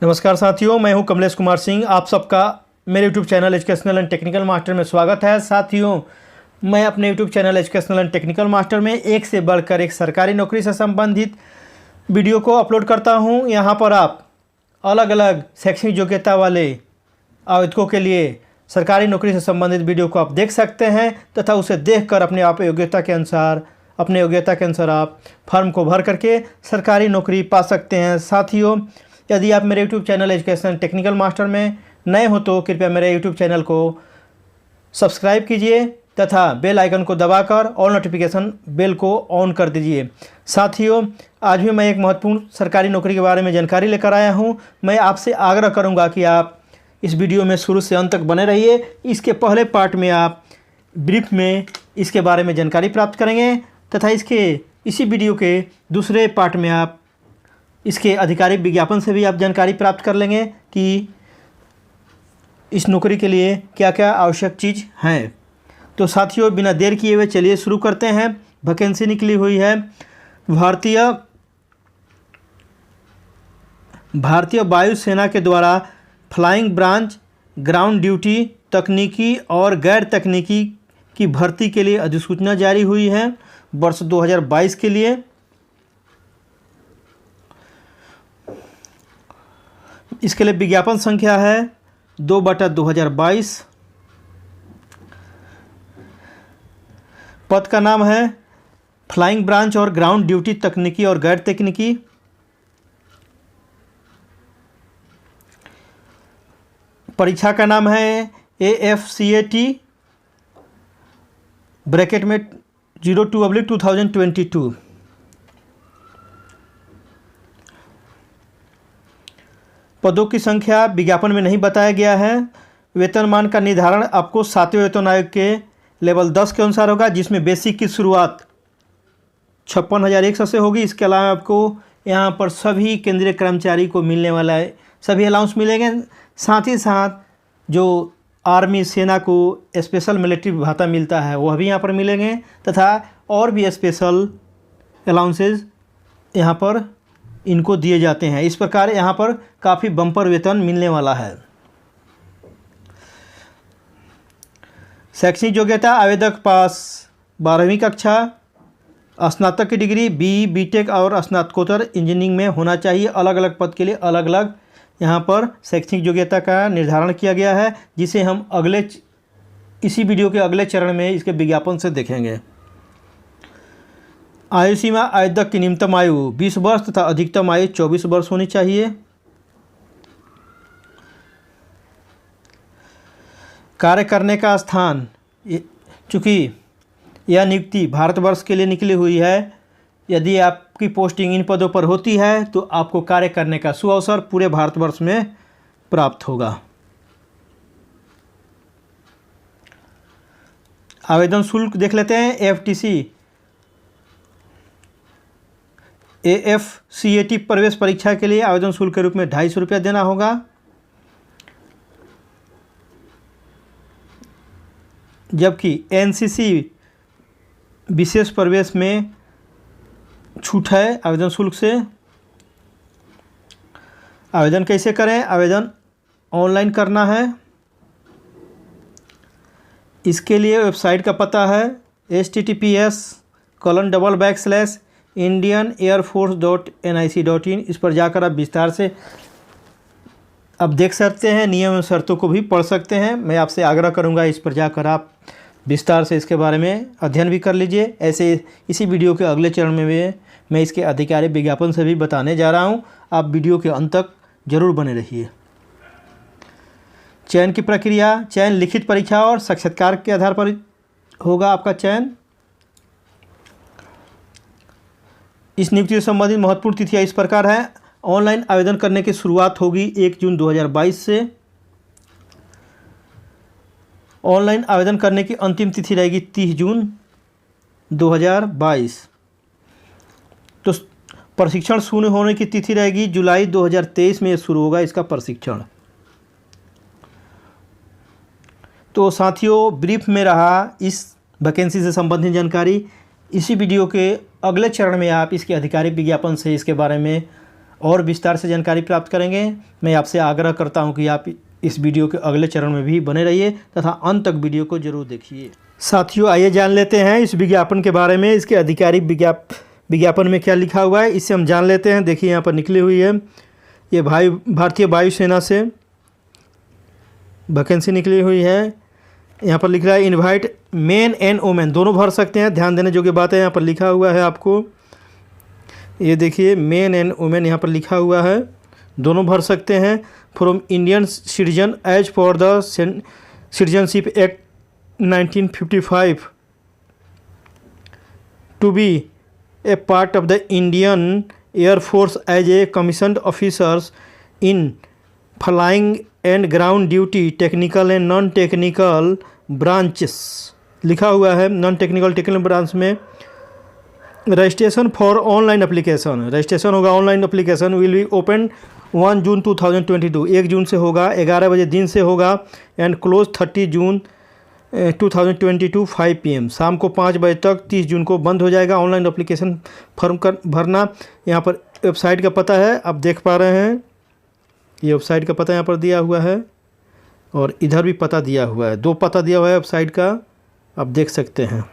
नमस्कार साथियों, मैं हूं कमलेश कुमार सिंह। आप सबका मेरे YouTube channel educational and technical master में स्वागत है। साथियों, मैं अपने YouTube channel educational and technical master में एक से बढ़कर एक सरकारी नौकरी से संबंधित वीडियो को अपलोड करता हूं। यहां पर आप अलग अलग शैक्षणिक योग्यता वाले आवेदकों के लिए सरकारी नौकरी से संबंधित वीडियो को आप देख सकते हैं तथा उसे देखकर अपने आप योग्यता के अनुसार आप फॉर्म को भर करके सरकारी नौकरी पा सकते हैं। साथियों, यदि आप मेरे YouTube channel education technical master में नए हो तो कृपया मेरे YouTube चैनल को सब्सक्राइब कीजिए तथा बेल आइकन को दबाकर ऑल नोटिफिकेशन बेल को ऑन कर दीजिए। साथियों, आज भी मैं एक महत्वपूर्ण सरकारी नौकरी के बारे में जानकारी लेकर आया हूं। मैं आपसे आग्रह करूंगा कि आप इस वीडियो में शुरू से अंत तक बने रहिए। इसके पहले पार्ट में आप ब्रीफ में इसके बारे में जानकारी प्राप्त करेंगे तथा इसी वीडियो के दूसरे पार्ट में आप इसके आधिकारिक विज्ञापन से भी आप जानकारी प्राप्त कर लेंगे कि इस नौकरी के लिए क्या क्या आवश्यक चीज़ हैं। तो साथियों, बिना देर किए हुए चलिए शुरू करते हैं। वैकेंसी निकली हुई है भारतीय वायुसेना के द्वारा फ्लाइंग ब्रांच, ग्राउंड ड्यूटी, तकनीकी और गैर तकनीकी की भर्ती के लिए अधिसूचना जारी हुई है वर्ष 2022 के लिए। इसके लिए विज्ञापन संख्या है 2/2022। पद का नाम है फ्लाइंग ब्रांच और ग्राउंड ड्यूटी, तकनीकी और गैर तकनीकी। परीक्षा का नाम है AFCAT ब्रैकेट में 02/2022। पदों की संख्या विज्ञापन में नहीं बताया गया है। वेतनमान का निर्धारण आपको 7वें वेतन आयोग के लेवल 10 के अनुसार होगा, जिसमें बेसिक की शुरुआत 56,100 से होगी। इसके अलावा आपको यहाँ पर सभी केंद्रीय कर्मचारी को मिलने वाला है सभी अलाउंस मिलेंगे। साथ ही साथ जो आर्मी सेना को स्पेशल मिलिट्री भत्ता मिलता है वह भी यहाँ पर मिलेंगे तथा और भी स्पेशल अलाउंसेज यहाँ पर इनको दिए जाते हैं। इस प्रकार यहाँ पर काफ़ी बम्पर वेतन मिलने वाला है। शैक्षणिक योग्यता: आवेदक पास 12वीं कक्षा, स्नातक की डिग्री BE, BTech और स्नातकोत्तर इंजीनियरिंग में होना चाहिए। अलग अलग पद के लिए अलग अलग यहाँ पर शैक्षणिक योग्यता का निर्धारण किया गया है, जिसे हम इसी वीडियो के अगले चरण में इसके विज्ञापन से देखेंगे। आयु सीमा: आवेदक की न्यूनतम आयु 20 वर्ष तथा अधिकतम आयु 24 वर्ष होनी चाहिए। कार्य करने का स्थान: चूँकि यह नियुक्ति भारतवर्ष के लिए निकली हुई है, यदि आपकी पोस्टिंग इन पदों पर होती है तो आपको कार्य करने का सुअवसर पूरे भारतवर्ष में प्राप्त होगा। आवेदन शुल्क देख लेते हैं। AFCAT प्रवेश परीक्षा के लिए आवेदन शुल्क के रूप में 250 रुपया देना होगा। जबकि NCC विशेष प्रवेश में छूट है आवेदन शुल्क से। आवेदन कैसे करें? आवेदन ऑनलाइन करना है। इसके लिए वेबसाइट का पता है https://indianairforce.nic.in। इस पर जाकर आप विस्तार से अब देख सकते हैं, नियम एवं शर्तों को भी पढ़ सकते हैं। मैं आपसे आग्रह करूंगा इस पर जाकर आप विस्तार से इसके बारे में अध्ययन भी कर लीजिए। ऐसे इसी वीडियो के अगले चरण में मैं इसके आधिकारिक विज्ञापन से भी बताने जा रहा हूं। आप वीडियो के अंत तक जरूर बने रहिए। चयन की प्रक्रिया: चयन लिखित परीक्षा और साक्षात्कार के आधार पर होगा आपका चयन। इस नियुक्ति से संबंधित महत्वपूर्ण तिथियां इस प्रकार है। ऑनलाइन आवेदन करने की शुरुआत होगी 1 जून 2022 से। ऑनलाइन आवेदन करने की अंतिम तिथि रहेगी 30 जून 2022। तो प्रशिक्षण शुरू होने की तिथि रहेगी जुलाई 2023 में शुरू होगा इसका प्रशिक्षण। तो साथियों, ब्रीफ में रहा इस वैकेंसी से संबंधित जानकारी। इसी वीडियो के अगले चरण में आप इसके आधिकारिक विज्ञापन से इसके बारे में और विस्तार से जानकारी प्राप्त करेंगे। मैं आपसे आग्रह करता हूं कि आप इस वीडियो के अगले चरण में भी बने रहिए तथा अंत तक वीडियो को जरूर देखिए। साथियों, आइए जान लेते हैं इस विज्ञापन के बारे में। इसके आधिकारिक विज्ञापन में क्या लिखा हुआ है, इससे हम जान लेते हैं। देखिए यहाँ पर निकली हुई है, ये भारतीय वायुसेना से वैकेंसी निकली हुई है। यहाँ पर लिख रहा है इनवाइट मेन एंड वुमेन, दोनों भर सकते हैं। ध्यान देने योग्य बात है, यहाँ पर लिखा हुआ है आपको, ये देखिए मेन एंड वुमेन यहाँ पर लिखा हुआ है, दोनों भर सकते हैं। From Indian citizen as for the citizenship act 1955 to be a part of the Indian air force as a commissioned officers in flying and ground duty technical and non technical branches लिखा हुआ है। Non technical technical branch में registration for online application, registration होगा online application will be open 1 June 2022, 1 जून से होगा, 11 बजे दिन से होगा एंड क्लोज 30 जून 2022 5 PM, शाम को 5 बजे तक 30 जून को बंद हो जाएगा। ऑनलाइन एप्लीकेशन फॉर्म भरना, यहाँ पर वेबसाइट का पता है, आप देख पा रहे हैं, ये वेबसाइट का पता यहाँ पर दिया हुआ है और इधर भी पता दिया हुआ है, 2 पता दिया हुआ है वेबसाइट का, आप देख सकते हैं।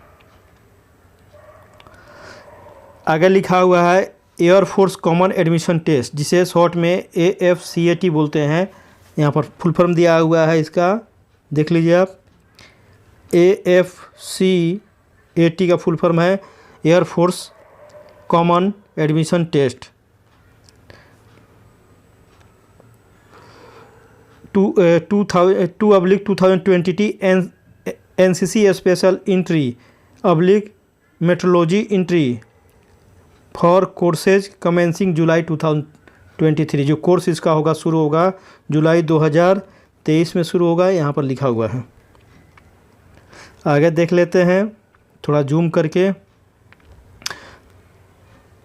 आगे लिखा हुआ है air force common admission test, जिसे शॉर्ट में AFCAT बोलते हैं। यहाँ पर फुल फॉर्म दिया हुआ है इसका, देख लीजिए आप। AFCAT का फुल फॉर्म है air force common admission test 2/2020 NCC special entry meteorology entry for courses commencing July 2023। जो कोर्स इसका होगा शुरू होगा जुलाई 2023 में शुरू होगा, यहाँ पर लिखा हुआ है। आगे देख लेते हैं थोड़ा जूम करके,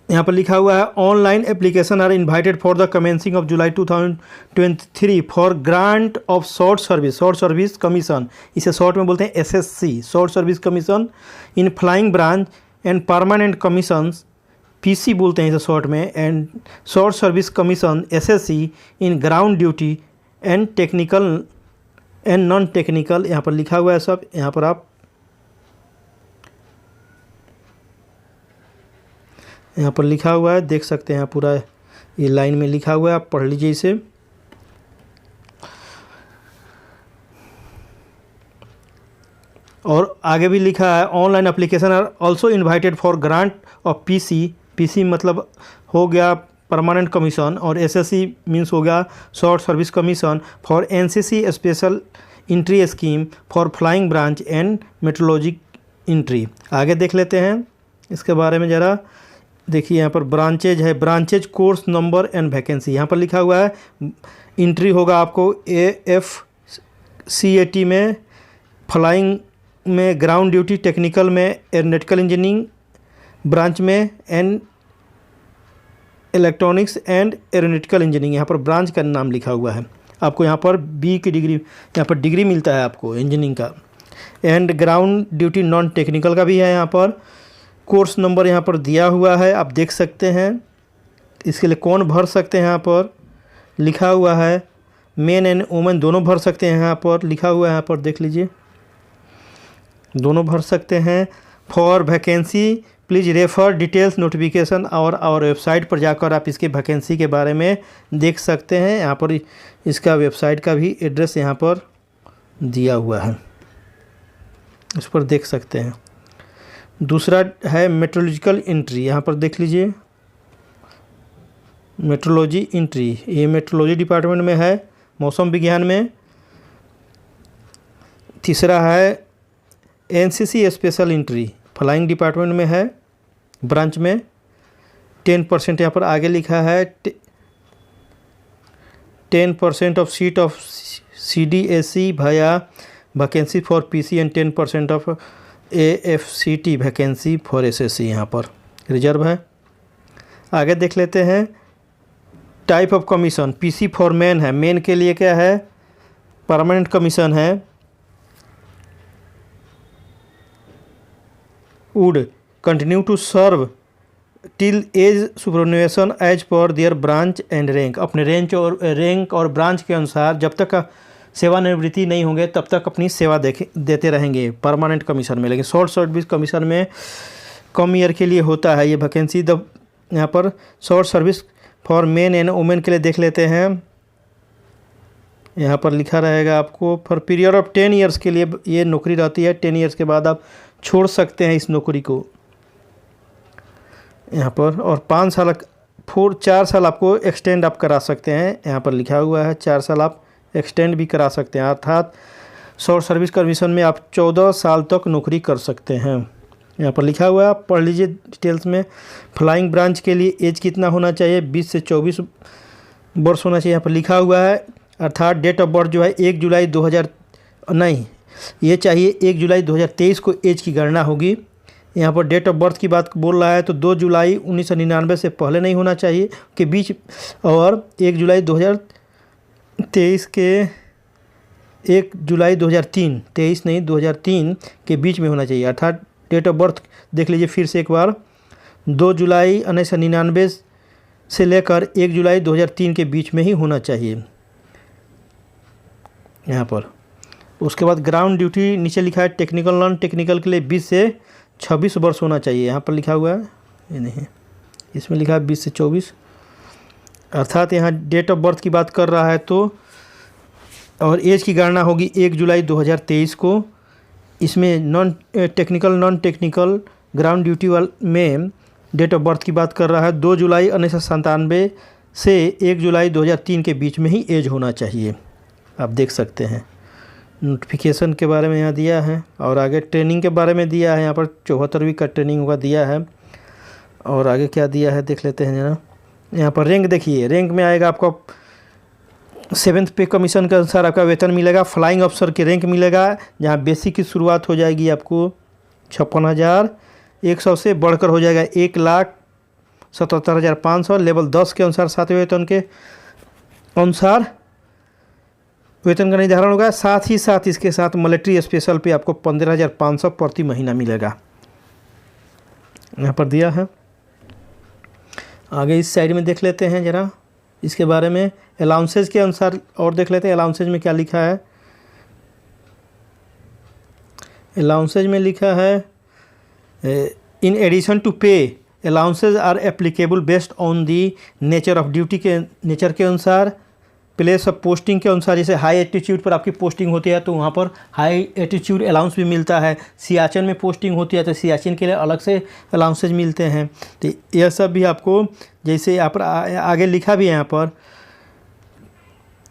यहाँ पर लिखा हुआ है online application are invited for the commencing of July 2023 for grant of short service commission, इसे शॉर्ट में बोलते हैं SSC, short service commission in flying branch and permanent commissions PC बोलते हैं इसे शॉर्ट में, and short service commission SSC in ground duty and technical and non technical, यहाँ पर लिखा हुआ है सब। यहाँ पर आप यहाँ पर लिखा हुआ है, देख सकते हैं, पूरा ये लाइन में लिखा हुआ है, आप पढ़ लीजिए इसे। और आगे भी लिखा है online application are also invited for grant of PC मतलब हो गया परमानेंट कमीशन, और SSC मीन्स हो गया short service commission for NCC special entry scheme for flying branch and metrology entry. आगे देख लेते हैं इसके बारे में ज़रा। देखिए यहाँ पर ब्रांचेज है, branches course number and vacancy, यहाँ पर लिखा हुआ है एंट्री होगा आपको AFCAT में, फ्लाइंग में, ग्राउंड ड्यूटी टेक्निकल में, एरोनॉटिकल इंजीनियरिंग ब्रांच में, and electronics and aeronautical engineering, यहाँ पर ब्रांच का नाम लिखा हुआ है। आपको यहाँ पर B की डिग्री, यहाँ पर डिग्री मिलता है आपको इंजीनियरिंग का, and ground duty non technical का भी है। यहाँ पर कोर्स नंबर यहाँ पर दिया हुआ है, आप देख सकते हैं। इसके लिए कौन भर सकते हैं, यहाँ पर लिखा हुआ है मेन एंड वुमेन दोनों भर सकते हैं, यहाँ पर लिखा हुआ है, यहाँ पर देख लीजिए, दोनों भर सकते हैं। For vacancy please refer details notification, और वेबसाइट पर जाकर आप इसके वैकेंसी के बारे में देख सकते हैं। यहाँ पर इसका वेबसाइट का भी एड्रेस यहाँ पर दिया हुआ है, इस पर देख सकते हैं। दूसरा है मेट्रोलॉजिकल एंट्री, यहाँ पर देख लीजिए मेट्रोलॉजी एंट्री, ये मेट्रोलॉजी डिपार्टमेंट में है, मौसम विज्ञान में। तीसरा है NCC special entry, flying department में है, ब्रांच में 10% यहाँ पर आगे लिखा है 10% ऑफ सीट ऑफ CDSE भाया vacancy for PC and 10% of AFCT vacancy for SSC, यहाँ पर रिजर्व है। आगे देख लेते हैं type of commission, PC for men है, मेन के लिए क्या है परमानेंट कमीशन है। Would continue to serve till age superannuation as per their branch and rank, अपने रैंक और ब्रांच के अनुसार जब तक सेवानिवृत्ति नहीं होंगे तब तक अपनी सेवा देते रहेंगे, परमानेंट कमीशन में। लेकिन शॉर्ट सर्विस कमीशन में कम ईयर के लिए होता है ये वैकेंसी। यहाँ पर short service for main and women के लिए देख लेते हैं। यहाँ पर लिखा रहेगा आपको फॉर पीरियड ऑफ 10 ईयर्स के लिए ये नौकरी रहती है। 10 ईयर्स के बाद आप छोड़ सकते हैं इस नौकरी को यहाँ पर, और 4 साल आपको एक्सटेंड आप करा सकते हैं। यहाँ पर लिखा हुआ है 4 साल आप एक्सटेंड भी करा सकते हैं, अर्थात शॉर्ट सर्विस कमीशन में आप 14 साल तक नौकरी कर सकते हैं। यहाँ पर लिखा हुआ है, आप पढ़ लीजिए डिटेल्स में। फ्लाइंग ब्रांच के लिए एज कितना होना चाहिए? 20 से 24 वर्ष होना चाहिए। यहाँ पर लिखा हुआ है, अर्थात डेट ऑफ बर्थ जो है 1 जुलाई 2023 को एज की गणना होगी। यहाँ पर डेट ऑफ बर्थ की बात बोल रहा है तो 2 जुलाई 1999 से पहले नहीं होना चाहिए के बीच, और 1 जुलाई 2023 के 1 जुलाई 2003 के बीच में होना चाहिए। अर्थात डेट ऑफ बर्थ देख लीजिए फिर से एक बार, 2 जुलाई 1999 से लेकर 1 जुलाई 2003 के बीच में ही होना चाहिए यहाँ पर। उसके बाद ग्राउंड ड्यूटी नीचे लिखा है, टेक्निकल नॉन टेक्निकल के लिए 20 से 26 वर्ष होना चाहिए। यहाँ पर लिखा हुआ है, ये नहीं, इसमें लिखा है 20 से 24, अर्थात यहाँ डेट ऑफ बर्थ की बात कर रहा है तो, और एज की गणना होगी 1 जुलाई 2023 को। इसमें नॉन टेक्निकल ग्राउंड ड्यूटी में डेट ऑफ बर्थ की बात कर रहा है 2 जुलाई 1997 से 1 जुलाई 2003 के बीच में ही एज होना चाहिए। आप देख सकते हैं नोटिफिकेशन के बारे में यहाँ दिया है, और आगे ट्रेनिंग के बारे में दिया है। यहाँ पर 74वीं का ट्रेनिंग होगा दिया है, और आगे क्या दिया है देख लेते हैं जरा। यहाँ पर रैंक देखिए, रैंक में आएगा आपको 7th पे कमीशन के अनुसार आपका वेतन मिलेगा। फ्लाइंग अफसर के रैंक मिलेगा, जहाँ बेसिक की शुरुआत हो जाएगी आपको 56,100 से बढ़कर हो जाएगा 1,77,500। लेवल 10 के अनुसार 7वें वेतन के अनुसार वेतन का निर्धारण होगा। साथ ही साथ इसके साथ मिलिट्री स्पेशल पे आपको 15,500 प्रति महीना मिलेगा, यहाँ पर दिया है। आगे इस साइड में देख लेते हैं जरा इसके बारे में, अलाउंसेज के अनुसार और देख लेते हैं अलाउंसेज में क्या लिखा है। अलाउंसेज में लिखा है, in addition to pay allowances are applicable based on the nature of duty के नेचर के अनुसार, प्लेस ऑफ पोस्टिंग के अनुसार। जैसे हाई एटीट्यूड पर आपकी पोस्टिंग होती है तो वहाँ पर हाई एटीट्यूड अलाउंस भी मिलता है। सियाचिन में पोस्टिंग होती है तो सियाचिन के लिए अलग से अलाउंसेज मिलते हैं। तो यह सब भी आपको, जैसे यहाँ पर आगे लिखा भी है यहाँ पर,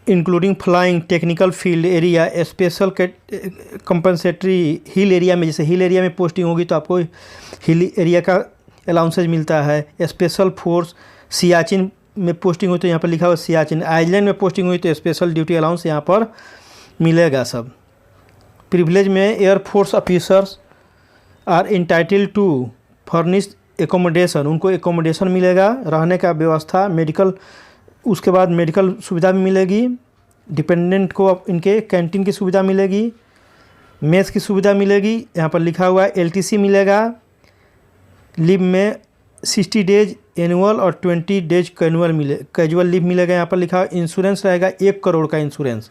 including flying technical field area special compensatory hill area में, जैसे हिल एरिया में पोस्टिंग होगी तो आपको हिल एरिया का अलाउंसेज मिलता है। स्पेशल फोर्स सियाचिन में पोस्टिंग हुई तो यहाँ पर लिखा हुआ सियाचिन, आइलैंड में पोस्टिंग हुई तो स्पेशल ड्यूटी अलाउंस यहाँ पर मिलेगा सब। प्रिविलेज में air force officers are entitled to furnish accommodation, उनको एकोमोडेशन मिलेगा, रहने का व्यवस्था, मेडिकल, उसके बाद मेडिकल सुविधा भी मिलेगी। डिपेंडेंट को इनके कैंटीन की सुविधा मिलेगी, मेस की सुविधा मिलेगी। यहाँ पर लिखा हुआ है LTC मिलेगा। लीव में 60 डेज एनुअल और 20 डेज कैजुअल लीव मिलेगा। यहाँ पर लिखा हुआ इंश्योरेंस रहेगा 1 करोड़ का इंश्योरेंस,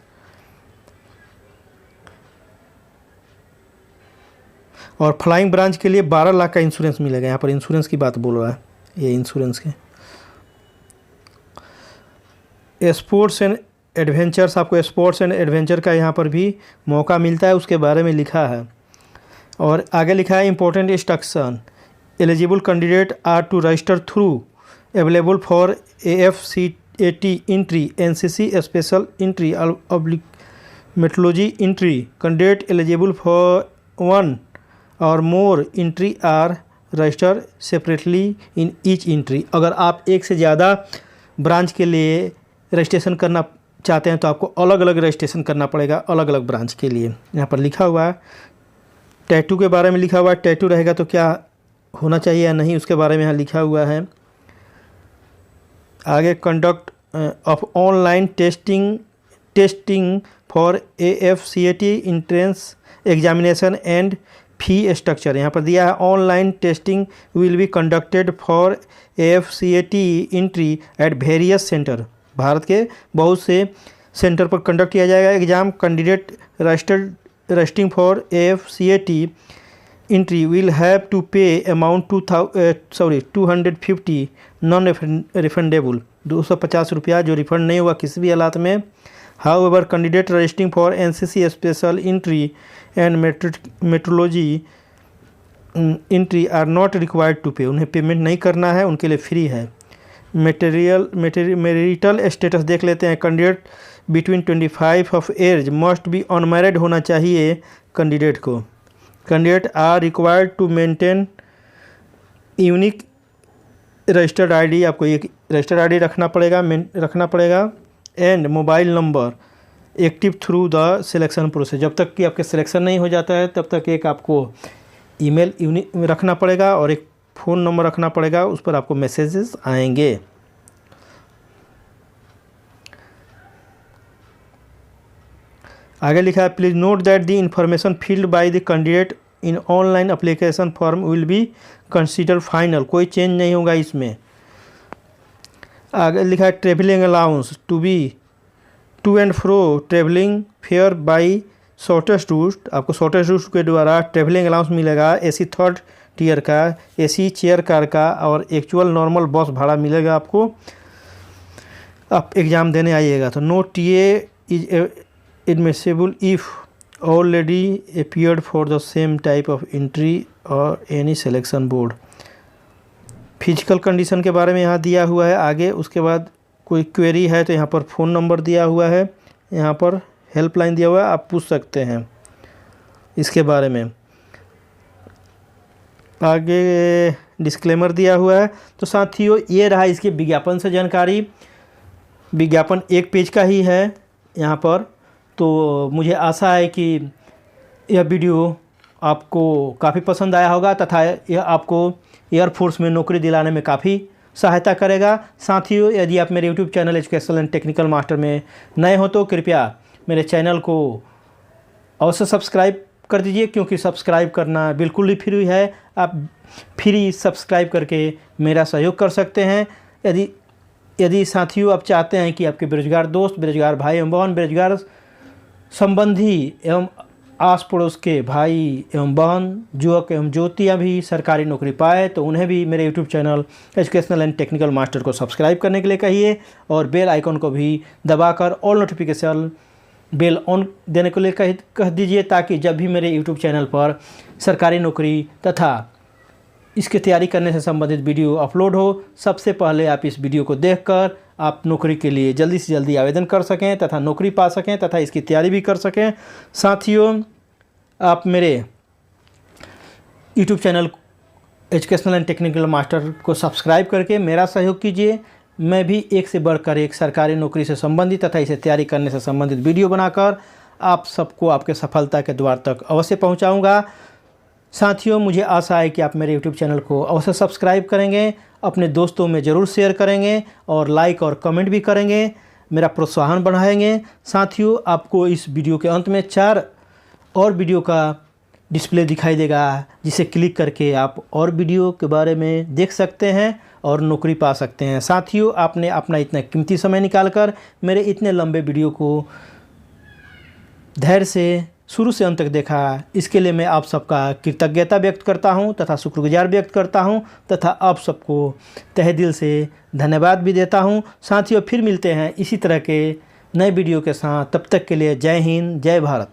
और फ्लाइंग ब्रांच के लिए 12 लाख का इंश्योरेंस मिलेगा। यहाँ पर इंश्योरेंस की बात बोल रहा है, ये इंश्योरेंस के। स्पोर्ट्स एंड एडवेंचर्स, आपको स्पोर्ट्स एंड एडवेंचर का यहाँ पर भी मौका मिलता है, उसके बारे में लिखा है। और आगे लिखा है important instruction, eligible candidate are to register through available for AFCAT entry, NCC special entry, oblique meteorology entry. Candidate eligible for 1 और more entry are register separately in each entry. अगर आप एक से ज़्यादा ब्रांच के लिए रजिस्ट्रेशन करना चाहते हैं तो आपको अलग अलग रजिस्ट्रेशन करना पड़ेगा, अलग अलग ब्रांच के लिए। यहाँ पर लिखा हुआ है टैटू के बारे में लिखा हुआ है, टैटू रहेगा तो क्या होना चाहिए या नहीं, उसके बारे में यहाँ लिखा हुआ है। आगे conduct of online testing for AFCAT entrance examination and fee structure यहाँ पर दिया है। Online testing will be conducted for AFCAT entry at various centre. Bharat के बहुत से सेंटर पर कंडक्ट किया जाएगा exam. Candidate registering for AFCAT entry will have to pay amount 250 non refundable, 250 रुपया जो रिफंड नहीं हुआ किसी भी हालात में। However candidate registering for NCC special entry and metrology entry are not required to pay, उन्हें पेमेंट नहीं करना है, उनके लिए फ्री है। मैरिटल स्टेटस देख लेते हैं। Candidate between 25 of age must be unmarried होना चाहिए कैंडिडेट को। Candidate are required to maintain unique registered ID, आपको एक रजिस्टर्ड आईडी रखना पड़ेगा and mobile number active through the selection process. जब तक कि आपके सिलेक्शन नहीं हो जाता है तब तक एक आपको ईमेल यूनिक रखना पड़ेगा और एक फ़ोन नंबर रखना पड़ेगा, उस पर आपको मैसेजेस आएंगे। आगे लिखा है please note that the information filled by the candidate in online application form will be consider final, कोई चेंज नहीं होगा इसमें। आगे लिखा है travelling allowance to be to and fro travelling fare by shortest route, आपको शॉर्टेस्ट रूट के द्वारा ट्रेवलिंग अलाउंस मिलेगा। AC थर्ड टियर का, AC चेयर कार का और एक्चुअल नॉर्मल बस भाड़ा मिलेगा आपको। आप एग्ज़ाम देने आइएगा तो no TA is admissible if already appeared for the same type of entry और any selection board. Physical condition के बारे में यहाँ दिया हुआ है आगे। उसके बाद कोई क्वेरी है तो यहाँ पर फ़ोन नंबर दिया हुआ है, यहाँ पर हेल्पलाइन दिया हुआ है, आप पूछ सकते हैं इसके बारे में। आगे डिस्क्लेमर दिया हुआ है। तो साथियों ये रहा इसके विज्ञापन से जानकारी। विज्ञापन एक पेज का ही है यहाँ पर। तो मुझे आशा है कि यह वीडियो आपको काफ़ी पसंद आया होगा तथा यह आपको एयरफोर्स में नौकरी दिलाने में काफ़ी सहायता करेगा। साथियों यदि आप मेरे YouTube channel educational and technical master में नए हो तो कृपया मेरे चैनल को अवश्य सब्सक्राइब कर दीजिए, क्योंकि सब्सक्राइब करना बिल्कुल ही फ्री है। आप फ्री सब्सक्राइब करके मेरा सहयोग कर सकते हैं। यदि साथियों आप चाहते हैं कि आपके बेरोजगार दोस्त, बेरोजगार भाई एवं बहन, बेरोजगार संबंधी एवं आस पड़ोस के भाई एवं बहन, युवक एवं ज्योतियाँ भी सरकारी नौकरी पाए तो उन्हें भी मेरे YouTube channel educational and technical master को सब्सक्राइब करने के लिए कहिए और बेल आइकन को भी दबाकर ऑल नोटिफिकेशन बेल ऑन देने के लिए कह दीजिए, ताकि जब भी मेरे YouTube चैनल पर सरकारी नौकरी तथा इसकी तैयारी करने से संबंधित वीडियो अपलोड हो, सबसे पहले आप इस वीडियो को देखकर आप नौकरी के लिए जल्दी से जल्दी आवेदन कर सकें तथा नौकरी पा सकें तथा इसकी तैयारी भी कर सकें। साथियों आप मेरे YouTube channel educational and technical master को सब्सक्राइब करके मेरा सहयोग कीजिए। मैं भी एक से बढ़कर एक सरकारी नौकरी से संबंधित तथा इसे तैयारी करने से संबंधित वीडियो बनाकर आप सबको आपके सफलता के द्वार तक अवश्य पहुंचाऊंगा। साथियों मुझे आशा है कि आप मेरे YouTube चैनल को अवश्य सब्सक्राइब करेंगे, अपने दोस्तों में ज़रूर शेयर करेंगे और लाइक और कमेंट भी करेंगे, मेरा प्रोत्साहन बढ़ाएंगे। साथियों आपको इस वीडियो के अंत में 4 और वीडियो का डिस्प्ले दिखाई देगा, जिसे क्लिक करके आप और वीडियो के बारे में देख सकते हैं और नौकरी पा सकते हैं। साथियों आपने अपना इतना कीमती समय निकालकर मेरे इतने लंबे वीडियो को धैर्य से शुरू से अंत तक देखा, इसके लिए मैं आप सबका कृतज्ञता व्यक्त करता हूं तथा शुक्रगुजार व्यक्त करता हूं तथा आप सबको तहे दिल से धन्यवाद भी देता हूं। साथियों फिर मिलते हैं इसी तरह के नए वीडियो के साथ, तब तक के लिए जय हिंद, जय भारत।